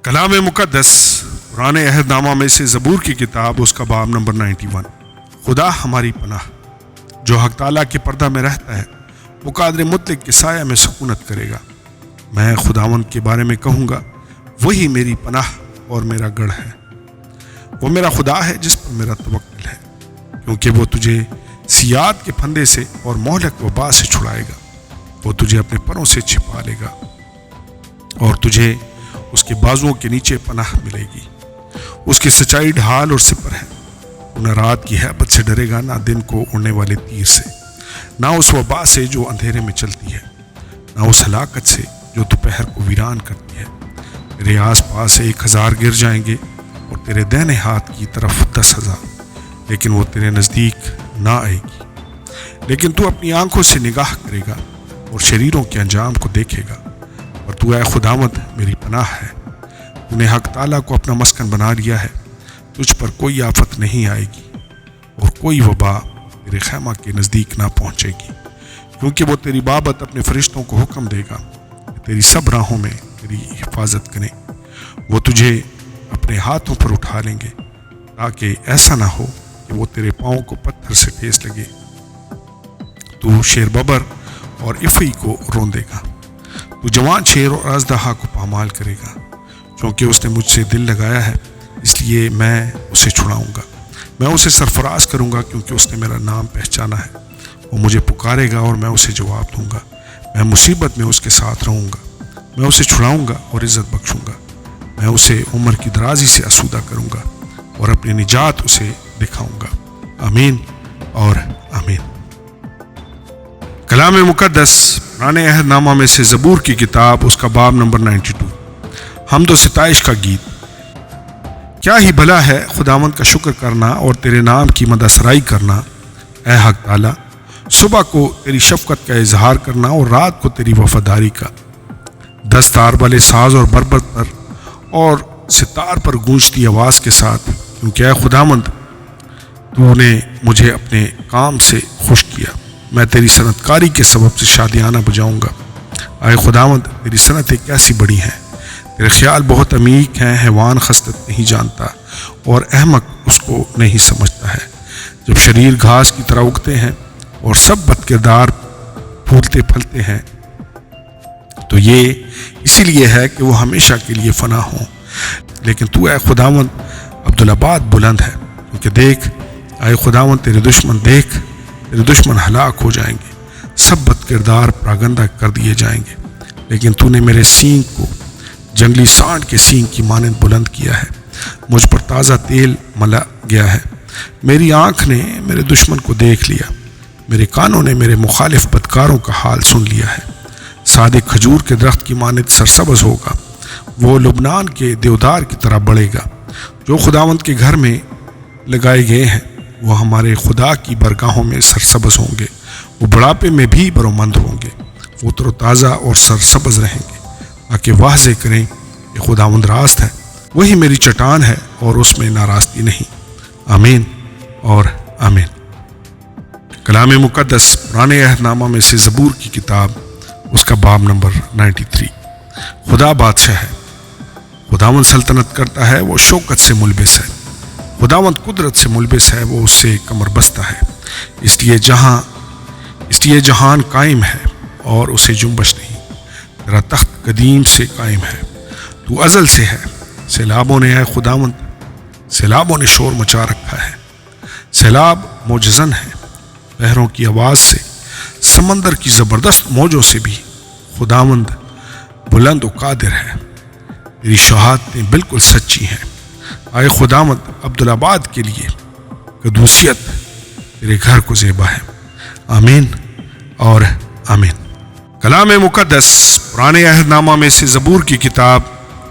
کلام مقدس قرآن عہد نامہ میں سے زبور کی کتاب اس کا باب نمبر 91۔ خدا ہماری پناہ، جو حق تعالیٰ کے پردہ میں رہتا ہے وہ قادر مطلق کے سایہ میں سکونت کرے گا۔ میں خداوند کے بارے میں کہوں گا، وہی میری پناہ اور میرا گڑھ ہے۔ وہ میرا خدا ہے جس پر میرا توکل ہے، کیونکہ وہ تجھے سیاد کے پھندے سے اور مہلک وبا سے چھڑائے گا۔ وہ تجھے اپنے پروں سے چھپا لے گا اور تجھے اس کے بازوؤں کے نیچے پناہ ملے گی۔ اس کی سچائی ڈھال اور سپر ہے۔ تو نہ رات کی ہیبت سے ڈرے گا، نہ دن کو اڑنے والے تیر سے، نہ اس وبا سے جو اندھیرے میں چلتی ہے، نہ اس ہلاکت سے جو دوپہر کو ویران کرتی ہے۔ تیرے آس پاس 1000 گر جائیں گے اور تیرے دہنے ہاتھ کی طرف 10,000، لیکن وہ تیرے نزدیک نہ آئے گی۔ لیکن تو اپنی آنکھوں سے نگاہ کرے گا اور شریروں کے انجام کو دیکھے گا۔ اور تو اے خداوند میری پناہ ہے، تو نے حق تعالیٰ کو اپنا مسکن بنا لیا ہے۔ تجھ پر کوئی آفت نہیں آئے گی اور کوئی وبا تیرے خیمہ کے نزدیک نہ پہنچے گی، کیونکہ وہ تیری بابت اپنے فرشتوں کو حکم دے گا کہ تیری سب راہوں میں تیری حفاظت کریں۔ وہ تجھے اپنے ہاتھوں پر اٹھا لیں گے، تاکہ ایسا نہ ہو کہ وہ تیرے پاؤں کو پتھر سے ٹھیس لگے۔ تو شیر ببر اور افعی کو روندے گا، تو جوان شیر اور اژدہا کو پامال کرے گا۔ چونکہ اس نے مجھ سے دل لگایا ہے، اس لیے میں اسے چھڑاؤں گا۔ میں اسے سرفراز کروں گا، کیونکہ اس نے میرا نام پہچانا ہے۔ وہ مجھے پکارے گا اور میں اسے جواب دوں گا۔ میں مصیبت میں اس کے ساتھ رہوں گا۔ میں اسے چھڑاؤں گا اور عزت بخشوں گا۔ میں اسے عمر کی درازی سے آسودہ کروں گا اور اپنی نجات اسے دکھاؤں گا۔ آمین اور آمین۔ کلام مقدس قرآن عہد نامہ میں سے زبور کی کتاب اس کا باب نمبر 92۔ حمد و ستائش کا گیت۔ کیا ہی بھلا ہے خداوند کا شکر کرنا اور تیرے نام کی مدح سرائی کرنا، اے حق تعالیٰ۔ صبح کو تیری شفقت کا اظہار کرنا اور رات کو تیری وفاداری کا۔ 10 تار والے ساز اور بربط پر اور ستار پر گونجتی آواز کے ساتھ، کیونکہ اے خداوند تو نے مجھے اپنے کام سے خوش کیا۔ میں تیری صنعت کاری کے سبب سے شادیانہ بجاؤں گا۔ اے خداوند تیری صنعتیں کیسی بڑی ہیں، تیرے خیال بہت عمیق ہیں۔ حیوان خستت نہیں جانتا اور احمق اس کو نہیں سمجھتا ہے۔ جب شریر گھاس کی طرح اگتے ہیں اور سب بد کردار پھولتے پھلتے ہیں، تو یہ اسی لیے ہے کہ وہ ہمیشہ کے لیے فنا ہوں۔ لیکن تو اے خداوند عبدالآباد بلند ہے، کیونکہ دیکھ اے خداوند تیرے دشمن ہلاک ہو جائیں گے، سب بد کردار پراگندہ کر دیے جائیں گے۔ لیکن تو نے میرے سینگ کو جنگلی سانڈ کے سینگ کی مانند بلند کیا ہے۔ مجھ پر تازہ تیل ملا گیا ہے۔ میری آنکھ نے میرے دشمن کو دیکھ لیا، میرے کانوں نے میرے مخالف بدکاروں کا حال سن لیا ہے۔ صادق کھجور کے درخت کی مانند سرسبز ہوگا، وہ لبنان کے دیودار کی طرح بڑھے گا۔ جو خداوند کے گھر میں لگائے گئے ہیں وہ ہمارے خدا کی برگاہوں میں سرسبز ہوں گے۔ وہ بڑھاپے میں بھی برومند ہوں گے، وہ تر و تازہ اور سرسبز رہیں گے، تاکہ واضح کریں کہ خداوند راست ہے، وہی میری چٹان ہے اور اس میں ناراستی نہیں۔ آمین اور آمین۔ کلام مقدس قرآن عہد نامہ میں سے زبور کی کتاب اس کا باب نمبر 93۔ خدا بادشاہ ہے، خداوند سلطنت کرتا ہے، وہ شوکت سے ملبس ہے۔ خداوند قدرت سے ملبس ہے، وہ اس سے کمر بستہ ہے۔ اس لیے جہان قائم ہے اور اسے جنبش نہیں۔ تیرا تخت قدیم سے قائم ہے، تو ازل سے ہے۔ سیلابوں نے اے خداوند، سیلابوں نے شور مچا رکھا ہے۔ سیلاب موجزن ہے، بحروں کی آواز سے، سمندر کی زبردست موجوں سے بھی خداوند بلند و قادر ہے۔ تیری شہادتیں بالکل سچی ہیں۔ اے خداوند عبدالآباد کے لیے قدوسیت تیرے گھر کو زیبا ہے۔ آمین اور آمین۔ کلام مقدس قرآن عہد نامہ میں سے زبور کی کتاب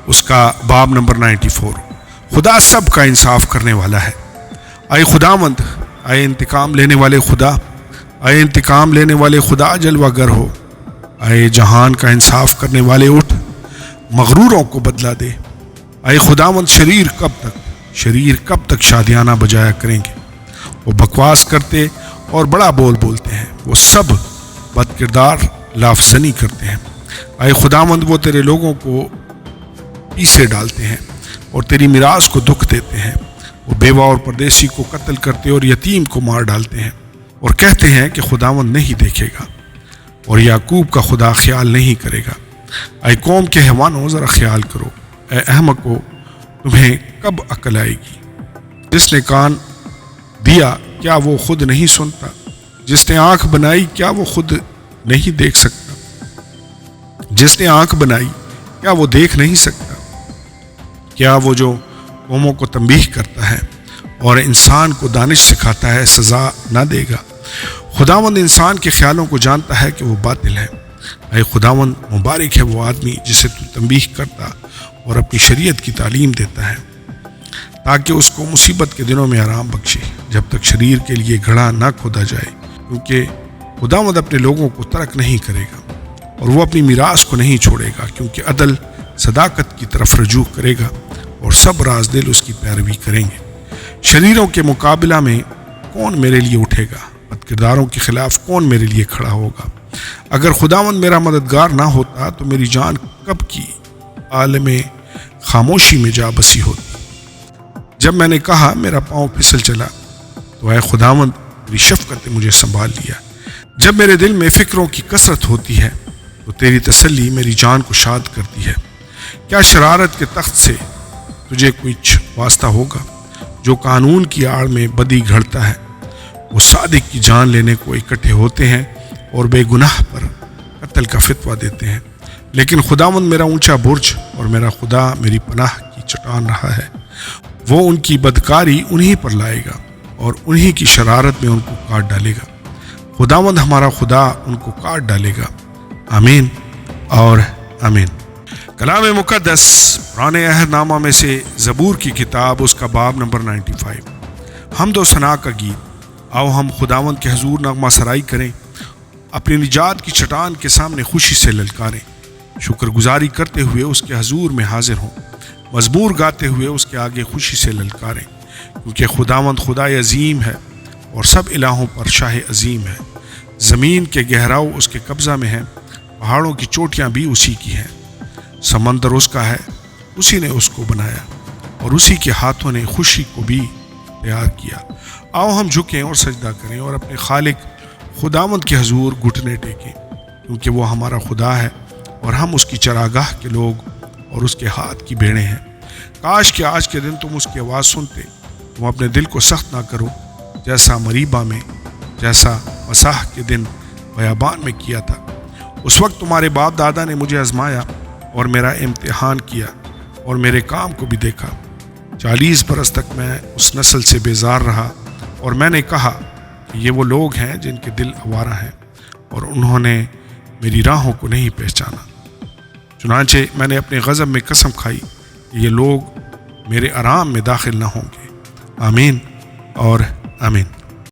اس کا باب نمبر 94۔ خدا سب کا انصاف کرنے والا ہے۔ اے خداوند، اے انتقام لینے والے خدا، اے انتقام لینے والے خدا جلوہ گر ہو۔ اے جہان کا انصاف کرنے والے اٹھ، مغروروں کو بدلہ دے۔ اے خداوند شریر کب تک شادیانہ بجایا کریں گے؟ وہ بکواس کرتے اور بڑا بولتے ہیں، وہ سب بد کردار لافزنی کرتے ہیں۔ اے خداوند وہ تیرے لوگوں کو پیسے ڈالتے ہیں اور تیری میراث کو دکھ دیتے ہیں۔ وہ بیوہ اور پردیسی کو قتل کرتے اور یتیم کو مار ڈالتے ہیں اور کہتے ہیں کہ خداوند نہیں دیکھے گا اور یعقوب کا خدا خیال نہیں کرے گا۔ اے قوم کے حیوانوں ذرا خیال کرو، اے احمقو تمہیں کب عقل آئے گی؟ جس نے کان دیا کیا وہ خود نہیں سنتا؟ جس نے آنکھ بنائی کیا وہ خود نہیں دیکھ سکتا؟ جس نے آنکھ بنائی کیا وہ دیکھ نہیں سکتا؟ کیا وہ جو قوموں کو تنبیہ کرتا ہے اور انسان کو دانش سکھاتا ہے سزا نہ دے گا؟ خداوند انسان کے خیالوں کو جانتا ہے کہ وہ باطل ہے۔ اے خداوند مبارک ہے وہ آدمی جسے تو تنبیہ کرتا اور اپنی شریعت کی تعلیم دیتا ہے، تاکہ اس کو مصیبت کے دنوں میں آرام بخشے، جب تک شریر کے لیے گڑھا نہ کھودا جائے، کیونکہ خداوند اپنے لوگوں کو ترک نہیں کرے گا اور وہ اپنی میراث کو نہیں چھوڑے گا، کیونکہ عدل صداقت کی طرف رجوع کرے گا اور سب راز دل اس کی پیروی کریں گے۔ شریروں کے مقابلہ میں کون میرے لیے اٹھے گا؟ بد کرداروں کے خلاف کون میرے لیے کھڑا ہوگا؟ اگر خداوند میرا مددگار نہ ہوتا تو میری جان کب کی عالم خاموشی میں جا بسی ہوتی۔ جب میں نے کہا میرا پاؤں پھسل چلا تو اے خداوند میری شفقت نے مجھے سنبھال لیا۔ جب میرے دل میں فکروں کی کثرت ہوتی ہے تو تیری تسلی میری جان کو شاد کرتی ہے۔ کیا شرارت کے تخت سے تجھے کچھ واسطہ ہوگا؟ جو قانون کی آڑ میں بدی گھڑتا ہے، وہ صادق کی جان لینے کو اکٹھے ہوتے ہیں اور بے گناہ پر قتل کا فتویٰ دیتے ہیں۔ لیکن خداوند میرا اونچا برج اور میرا خدا میری پناہ کی چٹان رہا ہے۔ وہ ان کی بدکاری انہی پر لائے گا اور انہی کی شرارت میں ان کو کاٹ ڈالے گا۔ خداوند ہمارا خدا ان کو کاٹ ڈالے گا۔ آمین اور آمین۔ کلام مقدس پرانے عہد نامہ میں سے زبور کی کتاب، اس کا باب نمبر 95۔ حمد و ثنا کا گیت۔ آؤ ہم خداوند کے حضور نغمہ سرائی کریں، اپنی نجات کی چٹان کے سامنے خوشی سے للکاریں، شکر گزاری کرتے ہوئے اس کے حضور میں حاضر ہوں، مزمور گاتے ہوئے اس کے آگے خوشی سے للکاریں، کیونکہ خداوند خدائے عظیم ہے اور سب الہوں پر شاہ عظیم ہے۔ زمین کے گہراؤ اس کے قبضہ میں ہیں، پہاڑوں کی چوٹیاں بھی اسی کی ہیں۔ سمندر اس کا ہے، اسی نے اس کو بنایا اور اسی کے ہاتھوں نے خوشی کو بھی تیار کیا۔ آؤ ہم جھکیں اور سجدہ کریں اور اپنے خالق خداوند کے حضور گھٹنے ٹیکیں، کیونکہ وہ ہمارا خدا ہے اور ہم اس کی چراگاہ کے لوگ اور اس کے ہاتھ کی بھیڑیں ہیں۔ کاش کہ آج کے دن تم اس کی آواز سنتے، تم اپنے دل کو سخت نہ کرو، جیسا مریبہ میں، جیسا مساح کے دن بیابان میں کیا تھا۔ اس وقت تمہارے باپ دادا نے مجھے آزمایا اور میرا امتحان کیا اور میرے کام کو بھی دیکھا۔ 40 برس تک میں اس نسل سے بیزار رہا اور میں نے کہا کہ یہ وہ لوگ ہیں جن کے دل آوارہ ہیں اور انہوں نے میری راہوں کو نہیں پہچانا۔ چنانچہ میں نے اپنے غضب میں قسم کھائی کہ یہ لوگ میرے آرام میں داخل نہ ہوں گے۔ آمین اور آمین۔